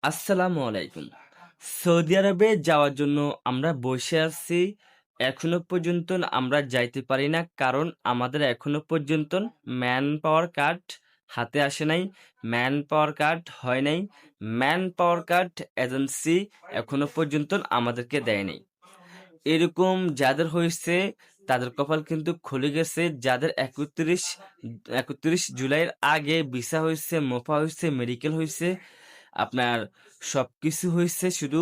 আসসালামু আলাইকুম। সৌদি আরবে যাওয়ার জন্য আমরা বসে আছি। এখনো পর্যন্ত আমরা যাইতে পারি না। কারণ আমাদের এখনো পর্যন্ত ম্যান পাওয়ার কার্ড হাতে আসে নাই। ম্যান পাওয়ার কার্ড হয় নাই। ম্যান পাওয়ার কার্ড এজেন্সি এখনো পর্যন্ত আমাদেরকে দেয় নাই। এরকম যাদের হইছে তাদের কপাল কিন্তু খুলে গেছে। যাদের ৩১ জুলাইয়ের আগে ভিসা হইছে, মোফা হইছে, মেডিকেল হইছে, আপনার সবকিছু হইছে, শুধু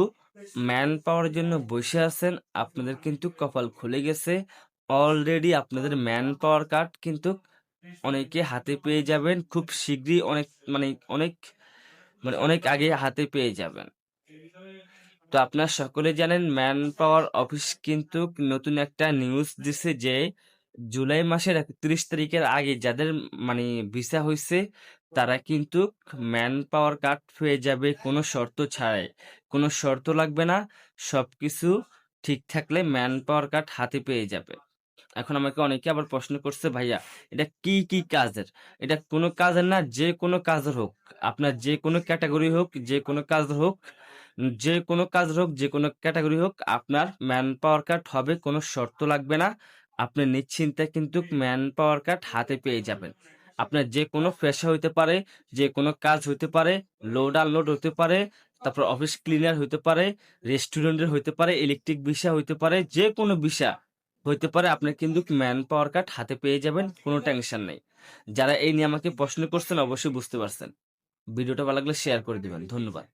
ম্যান পাওয়ার জন্য বসে আছেন। আপনাদের কিন্তু কপাল খুলে গেছে। অলরেডি আপনাদের ম্যান পাওয়ার কার্ড কিন্তু অনেকে হাতে পেয়ে যাবেন। খুব শীঘ্রই অনেক আগে হাতে পেয়ে যাবেন। তো আপনারা সকলে জানেন ম্যান পাওয়ার অফিস কিন্তু নতুন একটা নিউজ দিছে যে জুলাই মাসের ৩১ তারিখের আগে যাদের ভিসা হইছে তারা কিন্তু ম্যান পাওয়ার কার্ড পেয়ে যাবে কোনো শর্ত ছাড়াই। কোনো শর্ত লাগবে না। সবকিছু ঠিক থাকলে ম্যান পাওয়ার কার্ড হাতে পেয়ে যাবে। এখন আমাকে অনেকে আবার প্রশ্ন করছে, ভাইয়া এটা কি কাজের? এটা কোনো কাজের না, যে কোনো কাজের হোক। আপনার যে কোনো ক্যাটেগরি হোক, যে কোনো কাজ হোক, যে কোনো কাজ হোক, যে কোনো ক্যাটেগরি হোক, আপনার ম্যান পাওয়ার কার্ড হবে, কোনো শর্ত লাগবে না। আপনি নিশ্চিন্তে কিন্তু ম্যান পাওয়ার কার্ড হাতে পেয়ে যাবেন। আপনার যে কোনো পেশা হইতে পারে, যে কোনো কাজ হইতে পারে, লোড আনলোড হতে পারে, তারপর অফিস ক্লিনার হইতে পারে, রেস্টুরেন্টের হইতে পারে, ইলেকট্রিক বিষয় হইতে পারে, যে কোনো বিষয় হইতে পারে, আপনি কিন্তু ম্যান পাওয়ার কার্ড হাতে পেয়ে যাবেন, কোনো টেনশন নেই। যারা এই নিয়ে আমাকে প্রশ্ন করছেন অবশ্যই বুঝতে পারছেন। ভিডিওটা ভালো লাগলে শেয়ার করে দিবেন। ধন্যবাদ।